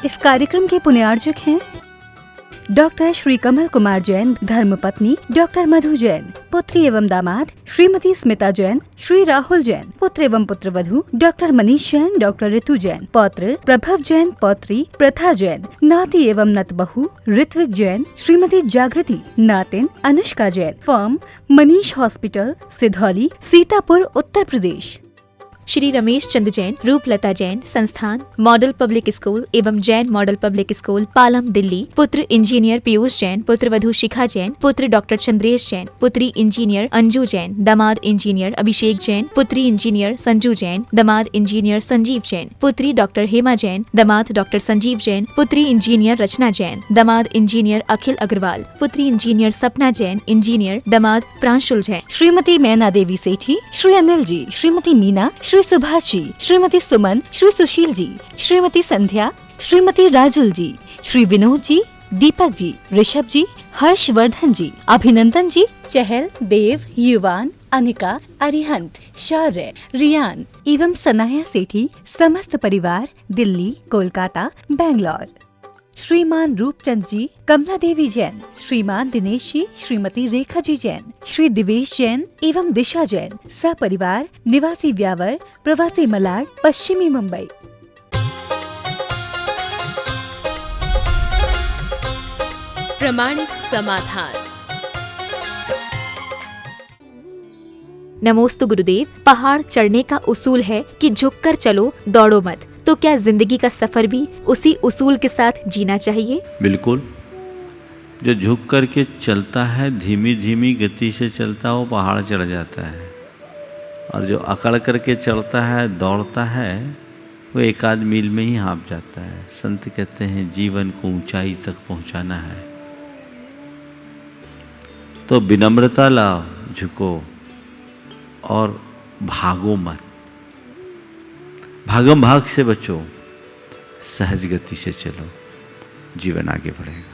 इस कार्यक्रम के पुण्यार्जक हैं डॉक्टर श्री कमल कुमार जैन, धर्मपत्नी डॉक्टर मधु जैन, पुत्री एवं दामाद श्रीमती स्मिता जैन, श्री राहुल जैन, पुत्र एवं पुत्रवधू डॉक्टर मनीष जैन, डॉक्टर ऋतु जैन, पौत्र प्रभव जैन, पौत्री प्रथा जैन, नाती एवं नतबहू ऋत्विक जैन, श्रीमती जागृति, नातिन अनुष्का जैन, फर्म मनीष हॉस्पिटल, सिधौली, सीतापुर, उत्तर प्रदेश। श्री रमेश चंद्र जैन, रूपलता जैन, संस्थान मॉडल पब्लिक स्कूल एवं Jain model public school, Palam, Delhi. पुत्र इंजीनियर पीयूष जैन, पुत्र वधू शिखा जैन, पुत्र डॉक्टर चंद्रेश जैन, पुत्री इंजीनियर अंजू जैन, दामाद इंजीनियर अभिषेक जैन, पुत्री इंजीनियर संजू जैन, दामाद इंजीनियर संजीव जैन, पुत्री डॉक्टर हेमा जैन, दामाद डॉक्टर संजीव जैन, पुत्री इंजीनियर रचना जैन, दामाद इंजीनियर अखिल अग्रवाल, पुत्री इंजीनियर सपना जैन, इंजीनियर दामाद प्रांशुल जैन। श्रीमती मैना देवी सेठी, श्री अनिल जी, श्रीमती मीना, श्री सुभाष जी, श्रीमती सुमन, श्री सुशील जी, श्रीमती संध्या, श्रीमती राजुल जी, श्री विनोद जी, दीपक जी, ऋषभ जी, हर्षवर्धन जी, अभिनंदन जी, चहल, देव, युवान, अनिका, अरिहंत, शौर्य, रियान एवं सनाया सेठी, समस्त परिवार, दिल्ली, कोलकाता, बेंगलोर। श्रीमान रूपचंद जी, कमला देवी जैन, श्रीमान दिनेश जी, श्रीमती रेखा जी जैन, श्री दिवेश जैन एवं दिशा जैन, सपरिवार, निवासी व्यावर, प्रवासी मलाड, पश्चिमी मुंबई। प्रमाणिक समाधान। नमोस्तु गुरुदेव। पहाड़ चढ़ने का उसूल है कि झुककर चलो, दौड़ो मत। तो क्या जिंदगी का सफर भी उसी उसूल के साथ जीना चाहिए? बिल्कुल। जो झुक करके चलता है, धीमी धीमी गति से चलता है, वो पहाड़ चढ़ जाता है। और जो अकड़ करके चलता है, दौड़ता है, वो एक आध मील में ही हाँप जाता है। संत कहते हैं जीवन को ऊंचाई तक पहुंचाना है तो विनम्रता लाओ, झुको और भागो मत। भागम भाग से बचो, सहज गति से चलो, जीवन आगे बढ़ेगा।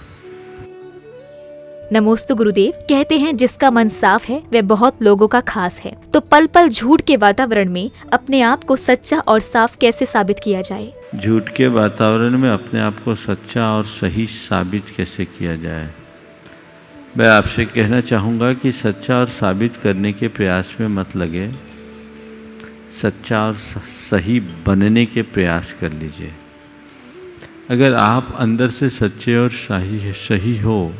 नमोस्तु गुरुदेव। कहते हैं जिसका मन साफ है वह बहुत लोगों का खास है। तो पल पल झूठ के वातावरण में अपने आप को सच्चा और साफ कैसे साबित किया जाए? झूठ के वातावरण में अपने आप को सच्चा और सही साबित कैसे किया जाए? मैं आपसे कहना चाहूँगा कि सच्चा और साबित करने के प्रयास में मत लगे, सच्चा और सही बनने के प्रयास कर लीजिए। अगर आप अंदर से सच्चे और सही हो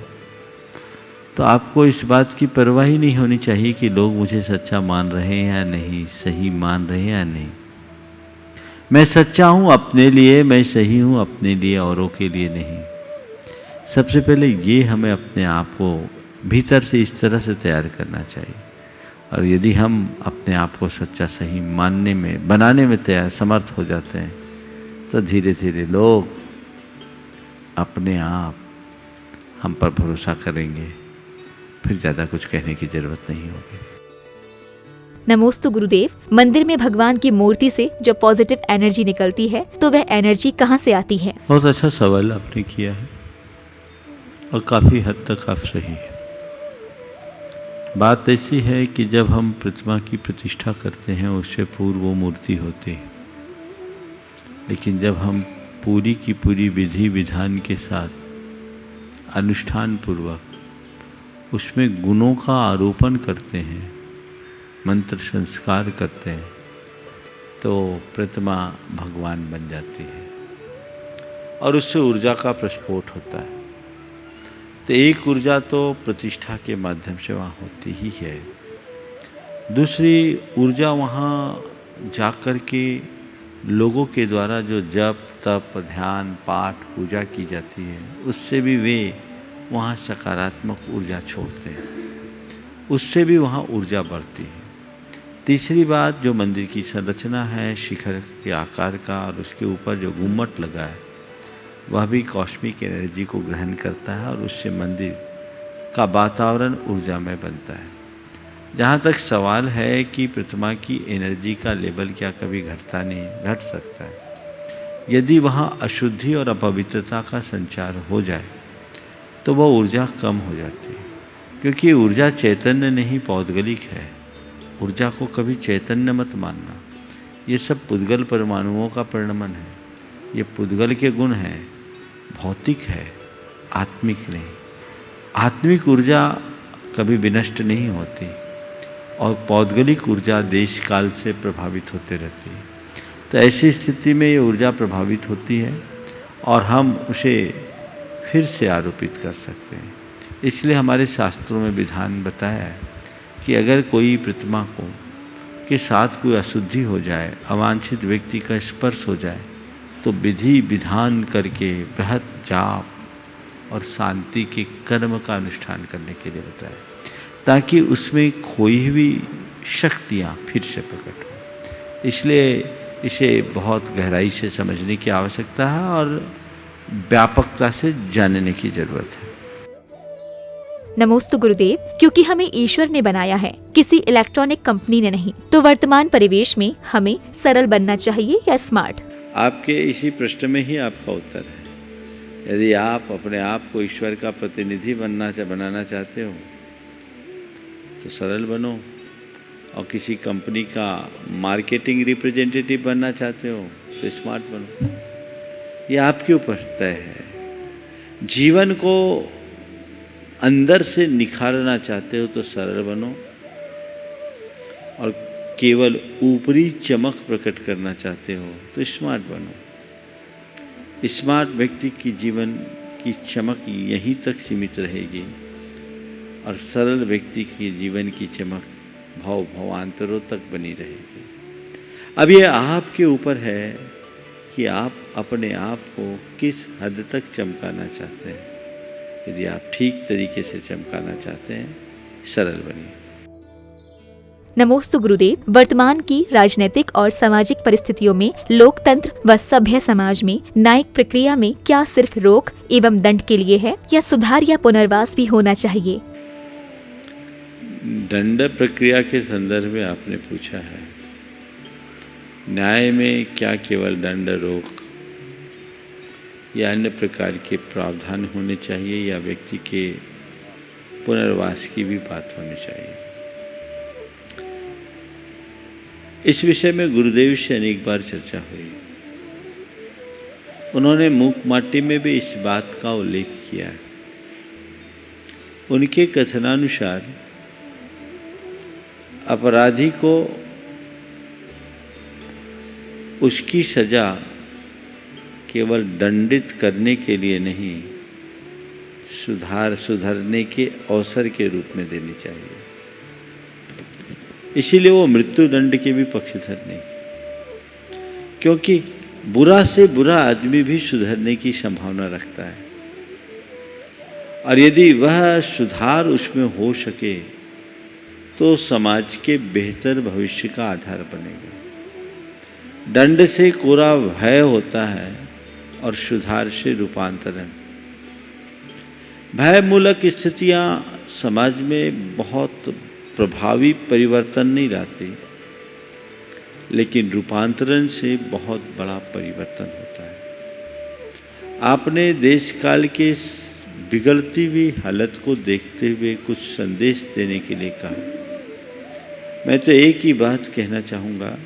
तो आपको इस बात की परवाह ही नहीं होनी चाहिए कि लोग मुझे सच्चा मान रहे हैं या नहीं, सही मान रहे हैं या नहीं। मैं सच्चा हूँ अपने लिए, मैं सही हूँ अपने लिए, औरों के लिए नहीं। सबसे पहले ये हमें अपने आप को भीतर से इस तरह से तैयार करना चाहिए। और यदि हम अपने आप को सच्चा सही मानने में, बनाने में तैयार समर्थ हो जाते हैं तो धीरे धीरे लोग अपने आप हम पर भरोसा करेंगे, फिर ज़्यादा कुछ कहने की ज़रूरत नहीं होगी। नमोस्तु गुरुदेव। मंदिर में भगवान की मूर्ति से जो पॉजिटिव एनर्जी निकलती है तो वह एनर्जी कहाँ से आती है? बहुत अच्छा सवाल आपने किया है और काफ़ी हद तक आप सही है। बात ऐसी है कि जब हम प्रतिमा की प्रतिष्ठा करते हैं उससे पूर्व वो मूर्ति होती है, लेकिन जब हम पूरी की पूरी विधि विधान के साथ अनुष्ठान पूर्वक उसमें गुणों का आरोपण करते हैं, मंत्र संस्कार करते हैं, तो प्रतिमा भगवान बन जाती है और उससे ऊर्जा का प्रस्फोट होता है। तो एक ऊर्जा तो प्रतिष्ठा के माध्यम से वहाँ होती ही है, दूसरी ऊर्जा वहाँ जाकर के लोगों के द्वारा जो जप तप ध्यान पाठ पूजा की जाती है उससे भी वे वहाँ सकारात्मक ऊर्जा छोड़ते हैं, उससे भी वहाँ ऊर्जा बढ़ती है। तीसरी बात, जो मंदिर की संरचना है शिखर के आकार का और उसके ऊपर जो गुम्मट लगा है वह भी कॉस्मिक एनर्जी को ग्रहण करता है और उससे मंदिर का वातावरण ऊर्जामय बनता है। जहाँ तक सवाल है कि प्रतिमा की एनर्जी का लेवल क्या कभी घटता नहीं, घट सकता है। यदि वहाँ अशुद्धि और अपवित्रता का संचार हो जाए तो वह ऊर्जा कम हो जाती है, क्योंकि ऊर्जा चैतन्य नहीं पौद्गलिक है। ऊर्जा को कभी चैतन्य मत मानना, ये सब पुद्गल परमाणुओं का परिणमन है, ये पुद्गल के गुण हैं। भौतिक है, आत्मिक नहीं। आत्मिक ऊर्जा कभी विनष्ट नहीं होती और पौद्गलिक ऊर्जा देश काल से प्रभावित होते रहती है। तो ऐसी स्थिति में ये ऊर्जा प्रभावित होती है और हम उसे फिर से आरोपित कर सकते हैं। इसलिए हमारे शास्त्रों में विधान बताया है कि अगर कोई प्रतिमा को के साथ कोई अशुद्धि हो जाए, अवांछित व्यक्ति का स्पर्श हो जाए, तो विधि विधान करके बृहत जाप और शांति के कर्म का अनुष्ठान करने के लिए बताया, ताकि उसमें खोई हुई शक्तियाँ फिर से प्रकट हो। इसलिए इसे बहुत गहराई से समझने की आवश्यकता है और व्यापकता से जानने की जरूरत है। नमोस्तु गुरुदेव। क्योंकि हमें ईश्वर ने बनाया है, किसी इलेक्ट्रॉनिक कंपनी ने नहीं, तो वर्तमान परिवेश में हमें सरल बनना चाहिए या स्मार्ट? आपके इसी प्रश्न में ही आपका उत्तर है। यदि आप अपने आप को ईश्वर का प्रतिनिधि बनाना चाहते हो तो सरल बनो, और किसी कंपनी का मार्केटिंग रिप्रेजेंटेटिव बनना चाहते हो तो स्मार्ट बनो। ये आपके ऊपर तय है। जीवन को अंदर से निखारना चाहते हो तो सरल बनो, और केवल ऊपरी चमक प्रकट करना चाहते हो तो स्मार्ट बनो। स्मार्ट व्यक्ति की जीवन की चमक यहीं तक सीमित रहेगी और सरल व्यक्ति की जीवन की चमक भवांतरों तक बनी रहेगी। अब ये आपके ऊपर है कि आप अपने आप को किस हद तक चमकाना चाहते हैं। यदि आप ठीक तरीके से चमकाना चाहते हैं, सरल बनिए। नमोस्तु गुरुदेव। वर्तमान की राजनीतिक और सामाजिक परिस्थितियों में लोकतंत्र व सभ्य समाज में न्यायिक प्रक्रिया में क्या सिर्फ रोक एवं दंड के लिए है या सुधार या पुनर्वास भी होना चाहिए? दंड प्रक्रिया के संदर्भ में आपने पूछा है। न्याय में क्या केवल दंड, रोक या अन्य प्रकार के प्रावधान होने चाहिए या व्यक्ति के पुनर्वास की भी बात होनी चाहिए? इस विषय में गुरुदेव से अनेक बार चर्चा हुई। उन्होंने मूक माटी में भी इस बात का उल्लेख किया है। उनके कथनानुसार अपराधी को उसकी सजा केवल दंडित करने के लिए नहीं, सुधरने के अवसर के रूप में देनी चाहिए। इसीलिए वो मृत्यु दंड के भी पक्षधर नहीं, क्योंकि बुरा से बुरा आदमी भी सुधरने की संभावना रखता है, और यदि वह सुधार उसमें हो सके तो समाज के बेहतर भविष्य का आधार बनेगा। दंड से कोरा भय होता है और सुधार से रूपांतरण। भय मूलक स्थितियां समाज में बहुत प्रभावी परिवर्तन नहीं लाती, लेकिन रूपांतरण से बहुत बड़ा परिवर्तन होता है। आपने देश काल के बिगड़ती हुई हालत को देखते हुए कुछ संदेश देने के लिए कहा। मैं तो एक ही बात कहना चाहूँगा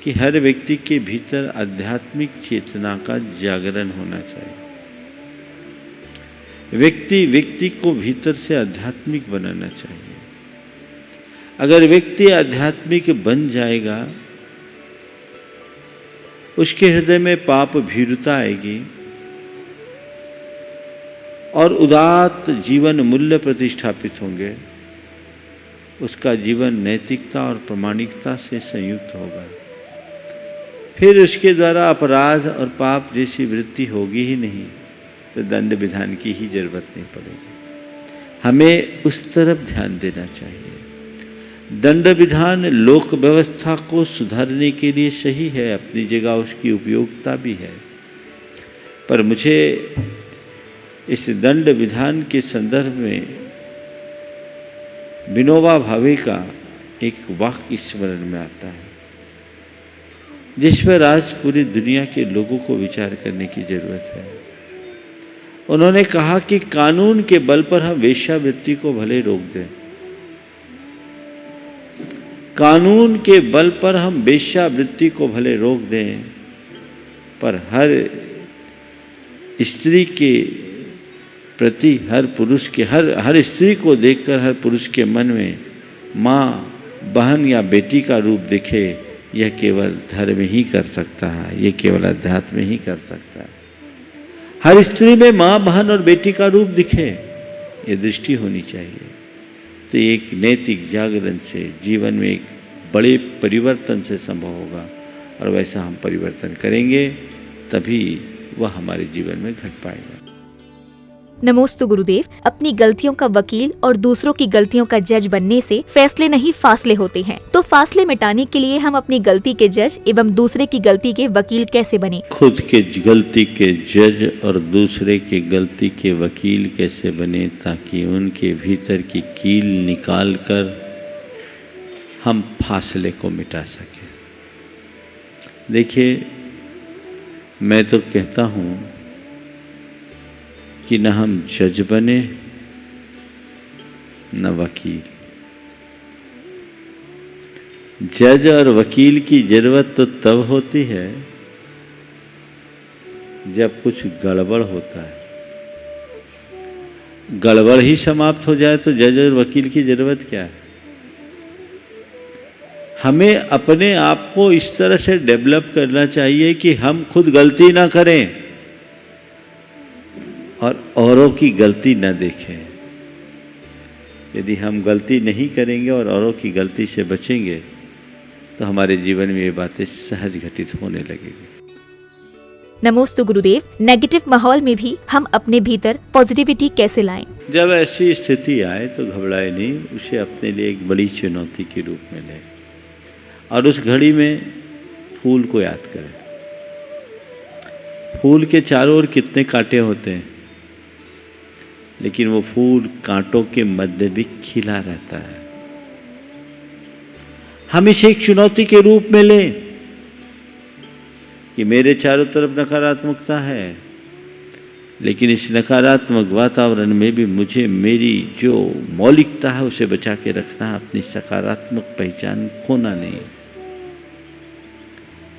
कि हर व्यक्ति के भीतर आध्यात्मिक चेतना का जागरण होना चाहिए। व्यक्ति को भीतर से आध्यात्मिक बनाना चाहिए। अगर व्यक्ति आध्यात्मिक बन जाएगा, उसके हृदय में पाप भीरुता आएगी और उदात्त जीवन मूल्य प्रतिष्ठापित होंगे। उसका जीवन नैतिकता और प्रामाणिकता से संयुक्त होगा। फिर उसके द्वारा अपराध और पाप जैसी वृत्ति होगी ही नहीं, तो दंड विधान की ही जरूरत नहीं पड़ेगी। हमें उस तरफ ध्यान देना चाहिए। दंड विधान लोक व्यवस्था को सुधारने के लिए सही है, अपनी जगह उसकी उपयोगिता भी है, पर मुझे इस दंड विधान के संदर्भ में विनोबा भावे का एक वाक्य स्मरण में आता है, जिस पर आज पूरी दुनिया के लोगों को विचार करने की जरूरत है। उन्होंने कहा कि कानून के बल पर हम वेश्यावृत्ति को भले रोक दें, कानून के बल पर हम वेश्यावृत्ति को भले रोक दें, पर हर स्त्री के प्रति हर पुरुष के हर स्त्री को देखकर हर पुरुष के मन में माँ, बहन या बेटी का रूप दिखे, यह केवल धर्म ही कर सकता है, यह केवल अध्यात्म ही कर सकता है। हर स्त्री में माँ, बहन और बेटी का रूप दिखे, ये दृष्टि होनी चाहिए। तो एक नैतिक जागरण से जीवन में एक बड़े परिवर्तन से संभव होगा, और वैसा हम परिवर्तन करेंगे तभी वह हमारे जीवन में घट पाएगा। नमोस्तु गुरुदेव। अपनी गलतियों का वकील और दूसरों की गलतियों का जज बनने से फैसले नहीं फासले होते हैं। तो फासले मिटाने के लिए हम अपनी गलती के जज एवं दूसरे की गलती के वकील कैसे बने? खुद के गलती के जज और दूसरे के गलती के वकील कैसे बने, ताकि उनके भीतर की कील निकाल कर हम फासले को मिटा सकें। देखिए, मैं तो कहता हूँ कि न हम जज बने न वकील। जज और वकील की जरूरत तो तब होती है जब कुछ गड़बड़ होता है। गड़बड़ ही समाप्त हो जाए तो जज और वकील की जरूरत क्या है? हमें अपने आप को इस तरह से डेवलप करना चाहिए कि हम खुद गलती ना करें और औरों की गलती न देखें। यदि हम गलती नहीं करेंगे और औरों की गलती से बचेंगे तो हमारे जीवन में ये बातें सहज घटित होने लगेगी। नमोस्तु गुरुदेव। नेगेटिव माहौल में भी हम अपने भीतर पॉजिटिविटी कैसे लाएं? जब ऐसी स्थिति आए तो घबराए नहीं, उसे अपने लिए एक बड़ी चुनौती के रूप में लें और उस घड़ी में फूल को याद करें। फूल के चारों ओर कितने कांटे होते हैं, लेकिन वो फूल कांटों के मध्य भी खिला रहता है। हम इसे एक चुनौती के रूप में लें कि मेरे चारों तरफ नकारात्मकता है, लेकिन इस नकारात्मक वातावरण में भी मुझे मेरी जो मौलिकता है उसे बचा के रखना है, अपनी सकारात्मक पहचान खोना नहीं।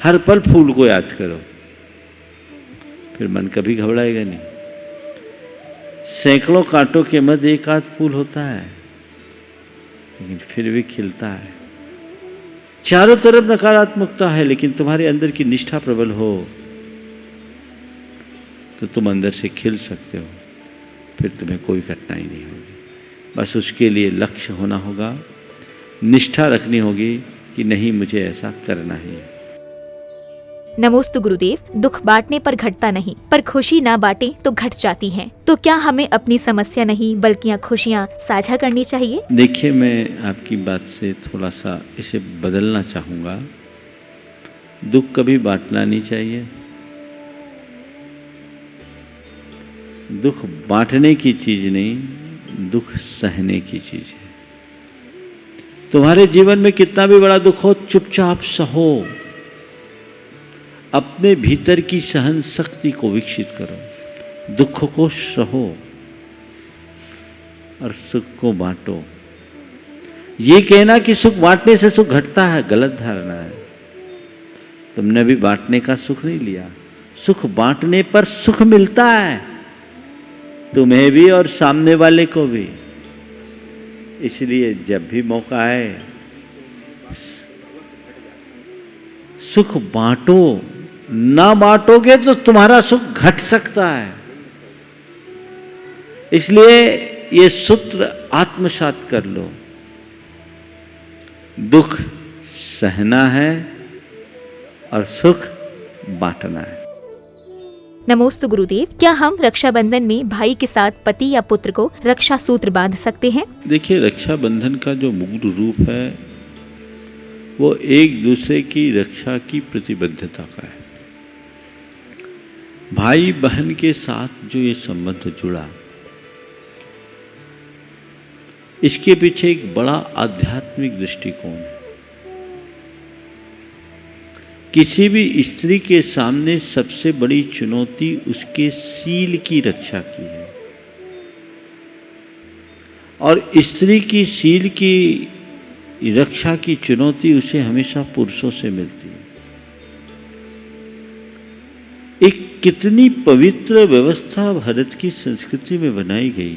हर पल फूल को याद करो, फिर मन कभी घबराएगा नहीं। सैकड़ों कांटों के मध्य एक आध फूल होता है, लेकिन फिर भी खिलता है। चारों तरफ नकारात्मकता है, लेकिन तुम्हारे अंदर की निष्ठा प्रबल हो तो तुम अंदर से खिल सकते हो, फिर तुम्हें कोई कठिनाई नहीं होगी। बस उसके लिए लक्ष्य होना होगा, निष्ठा रखनी होगी कि नहीं, मुझे ऐसा करना ही है। नमोस्तु गुरुदेव। दुख बांटने पर घटता नहीं, पर खुशी ना बांटे तो घट जाती है। तो क्या हमें अपनी समस्या नहीं बल्कि खुशियाँ साझा करनी चाहिए? देखिए, मैं आपकी बात से थोड़ा सा इसे बदलना चाहूँगा। दुख कभी बांटना नहीं चाहिए। दुख बांटने की चीज नहीं, दुख सहने की चीज है। तुम्हारे जीवन में कितना भी बड़ा दुख हो, चुपचाप सहो। अपने भीतर की सहन शक्ति को विकसित करो, दुख को सहो और सुख को बांटो। ये कहना कि सुख बांटने से सुख घटता है, गलत धारणा है। तुमने भी बांटने का सुख नहीं लिया। सुख बांटने पर सुख मिलता है, तुम्हें भी और सामने वाले को भी। इसलिए जब भी मौका आए सुख बांटो। ना बांटोगे तो तुम्हारा सुख घट सकता है। इसलिए ये सूत्र आत्मसात कर लो। दुख सहना है और सुख बांटना है। नमोस्तु गुरुदेव। क्या हम रक्षाबंधन में भाई के साथ पति या पुत्र को रक्षा सूत्र बांध सकते हैं? देखिए, रक्षाबंधन का जो मूल रूप है वो एक दूसरे की रक्षा की प्रतिबद्धता का है। भाई बहन के साथ जो ये संबंध जुड़ा, इसके पीछे एक बड़ा आध्यात्मिक दृष्टिकोण है। किसी भी स्त्री के सामने सबसे बड़ी चुनौती उसके सील की रक्षा की है, और स्त्री की सील की रक्षा की चुनौती उसे हमेशा पुरुषों से मिलती है। एक कितनी पवित्र व्यवस्था भारत की संस्कृति में बनाई गई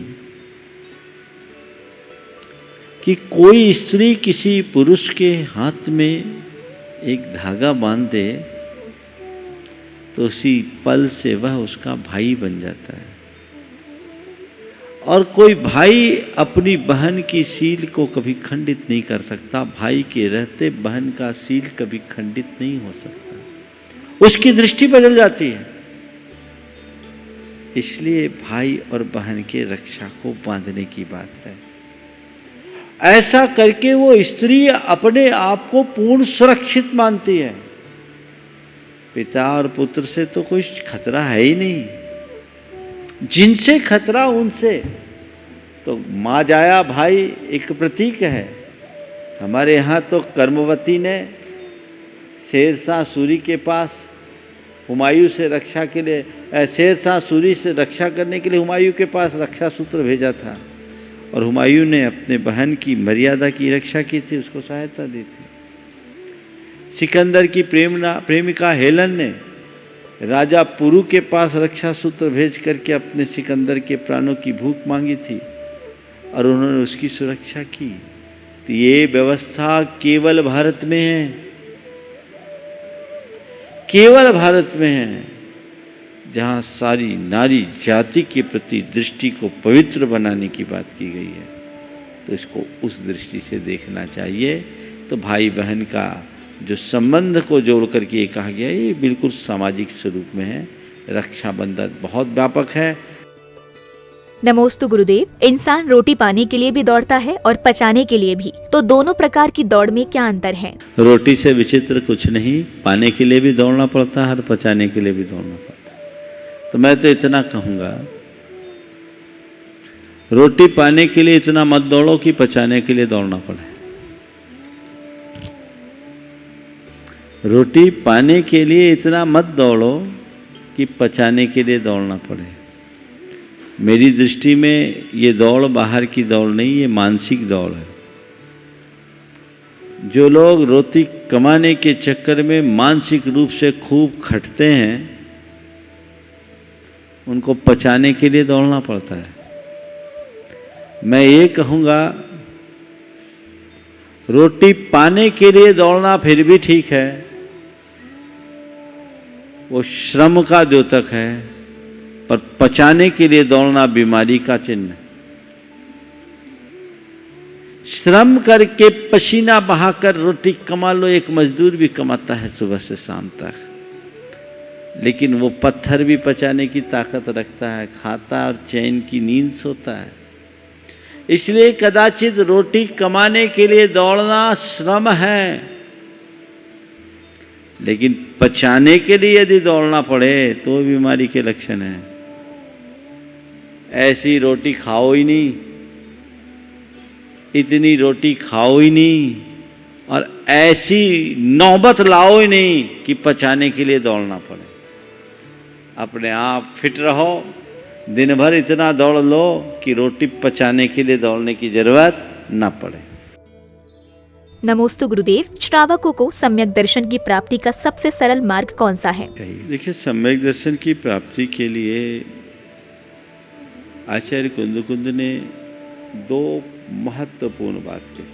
कि कोई स्त्री किसी पुरुष के हाथ में एक धागा बांध दे तो उसी पल से वह उसका भाई बन जाता है, और कोई भाई अपनी बहन की सील को कभी खंडित नहीं कर सकता। भाई के रहते बहन का सील कभी खंडित नहीं हो सकता, उसकी दृष्टि बदल जाती है। इसलिए भाई और बहन के रक्षा को बांधने की बात है। ऐसा करके वो स्त्री अपने आप को पूर्ण सुरक्षित मानती है। पिता और पुत्र से तो कोई खतरा है ही नहीं, जिनसे खतरा उनसे। तो माँ जाया भाई एक प्रतीक है। हमारे यहाँ तो कर्मवती ने शेरशाह सूरी के पास हुमायूं से रक्षा के लिए, शेरशाह सूरी से रक्षा करने के लिए हुमायूं के पास रक्षा सूत्र भेजा था, और हुमायूं ने अपने बहन की मर्यादा की रक्षा की थी, उसको सहायता दी थी। सिकंदर की प्रेमिका हेलन ने राजा पुरु के पास रक्षा सूत्र भेज करके अपने सिकंदर के प्राणों की भूख मांगी थी, और उन्होंने उसकी सुरक्षा की। तो ये व्यवस्था केवल भारत में है, केवल भारत में है, जहाँ सारी नारी जाति के प्रति दृष्टि को पवित्र बनाने की बात की गई है। तो इसको उस दृष्टि से देखना चाहिए। तो भाई बहन का जो संबंध को जोड़ करके ये कहा गया, ये बिल्कुल सामाजिक स्वरूप में है। रक्षाबंधन बहुत व्यापक है। नमोस्तु गुरुदेव। इंसान रोटी पाने के लिए भी दौड़ता है और पचाने के लिए भी, तो दोनों प्रकार की दौड़ में क्या अंतर है? रोटी से विचित्र कुछ नहीं, पाने के लिए भी दौड़ना पड़ता है और पचाने के लिए भी दौड़ना पड़ता है। तो मैं तो इतना कहूँगा, रोटी पाने के लिए इतना मत दौड़ो कि पचाने के लिए दौड़ना पड़े। रोटी पाने के लिए इतना मत दौड़ो कि पचाने के लिए दौड़ना पड़े। मेरी दृष्टि में ये दौड़ बाहर की दौड़ नहीं, ये मानसिक दौड़ है। जो लोग रोटी कमाने के चक्कर में मानसिक रूप से खूब खटते हैं, उनको पचाने के लिए दौड़ना पड़ता है। मैं ये कहूँगा, रोटी पाने के लिए दौड़ना फिर भी ठीक है, वो श्रम का द्योतक है, पर पचाने के लिए दौड़ना बीमारी का चिन्ह। श्रम करके पसीना बहाकर रोटी कमा लो, एक मजदूर भी कमाता है सुबह से शाम तक, लेकिन वो पत्थर भी पचाने की ताकत रखता है, खाता और चैन की नींद सोता है। इसलिए कदाचित रोटी कमाने के लिए दौड़ना श्रम है, लेकिन पचाने के लिए यदि दौड़ना पड़े तो बीमारी के लक्षण हैं। ऐसी रोटी खाओ ही नहीं, इतनी रोटी खाओ ही नहीं, और ऐसी नौबत लाओ ही नहीं कि पचाने के लिए दौड़ना पड़े। अपने आप फिट रहो, दिन भर इतना दौड़ लो कि रोटी पचाने के लिए दौड़ने की जरूरत ना पड़े। नमोस्तु गुरुदेव। श्रावकों को सम्यक दर्शन की प्राप्ति का सबसे सरल मार्ग कौन सा है? देखिए, सम्यक दर्शन की प्राप्ति के लिए आचार्य कुंद ने दो महत्वपूर्ण बात कही।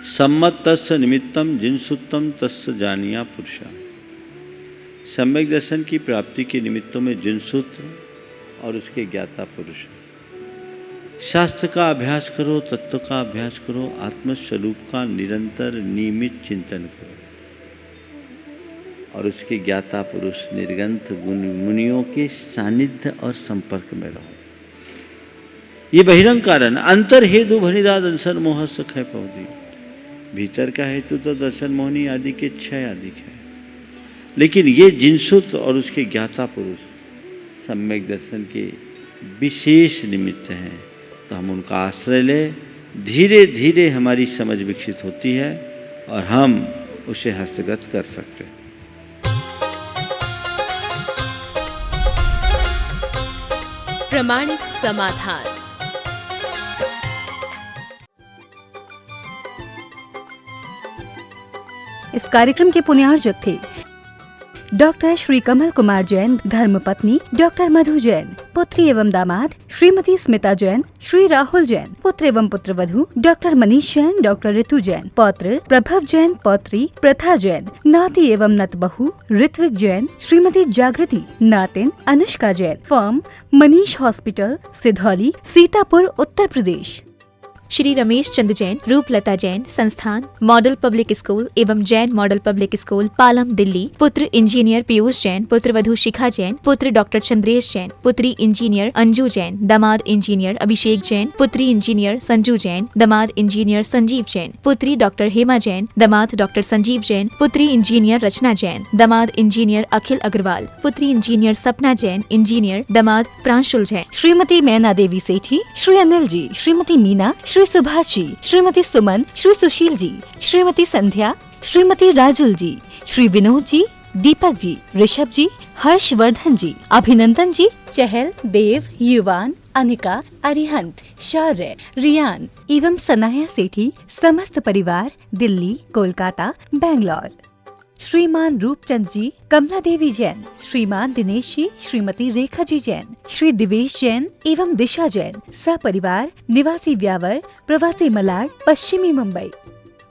सम्मत तस्य निमित्तम जिनसुत्तम तस्य जानिया पुरुषा। सम्यक दर्शन की प्राप्ति के निमित्तों में जिनसूत्र और उसके ज्ञाता पुरुष। शास्त्र का अभ्यास करो, तत्व का अभ्यास करो, आत्मस्वरूप का निरंतर नियमित चिंतन करो, और उसके ज्ञाता पुरुष निर्गंथ मुनियों के सानिध्य और संपर्क में रहो। ये बहिरंग कारण। अंतर हेतु भनिदा दर्शन मोह सुख है पौधी। भीतर का हेतु तो दर्शन मोहनी आदि के 6 आदि है, लेकिन ये जिनसुत और उसके ज्ञाता पुरुष सम्यक दर्शन के विशेष निमित्त हैं। तो हम उनका आश्रय ले, धीरे धीरे हमारी समझ विकसित होती है और हम उसे हस्तगत कर सकते हैं। प्रमाणिक समाधान। इस कार्यक्रम के पुण्यार्जक थे डॉक्टर श्री कमल कुमार जैन, धर्मपत्नी डॉक्टर मधु जैन, पुत्री एवं दामाद श्रीमती स्मिता जैन, श्री राहुल जैन, पुत्र एवं पुत्रवधू डॉक्टर मनीष जैन, डॉक्टर ऋतु जैन, पौत्र प्रभव जैन, पौत्री प्रथा जैन, नाती एवं नतबहू ऋत्विक जैन, श्रीमती जागृति, नातिन अनुष्का जैन, फर्म मनीष हॉस्पिटल, सिधौली, सीतापुर, उत्तर प्रदेश। श्री रमेश चंद जैन, रूपलता जैन, संस्थान मॉडल पब्लिक स्कूल एवं Jain model public school, Palam, Delhi. पुत्र इंजीनियर पीयूष जैन, पुत्रवधू शिखा जैन, पुत्र डॉक्टर चंद्रेश जैन, पुत्री इंजीनियर अंजू जैन, दामाद इंजीनियर अभिषेक जैन, पुत्री इंजीनियर संजू जैन, दामाद इंजीनियर संजीव जैन, पुत्री डॉक्टर हेमा जैन, दामाद डॉक्टर संजीव जैन, पुत्री इंजीनियर रचना जैन, दामाद इंजीनियर अखिल अग्रवाल, पुत्री इंजीनियर सपना जैन, इंजीनियर दामाद प्रांशुल जैन। श्रीमती मैना देवी सेठी, श्री अनिल जी, श्रीमती मीना, श्री सुभाष जी, श्रीमती सुमन, श्री सुशील जी, श्रीमती संध्या, श्रीमती राजुल जी, श्री विनोद जी, दीपक जी, ऋषभ जी, हर्षवर्धन जी, अभिनंदन जी, चहल, देव, युवान, अनिका, अरिहंत, शौर्य, रियान एवं सनाया सेठी समस्त परिवार, दिल्ली, कोलकाता, बेंगलोर। श्रीमान रूपचंद जी, कमला देवी जैन, श्रीमान दिनेश जी, श्रीमती रेखा जी जैन, श्री दिवेश जैन एवं दिशा जैन, सपरिवार, निवासी व्यावर, प्रवासी मलाड, पश्चिमी मुंबई।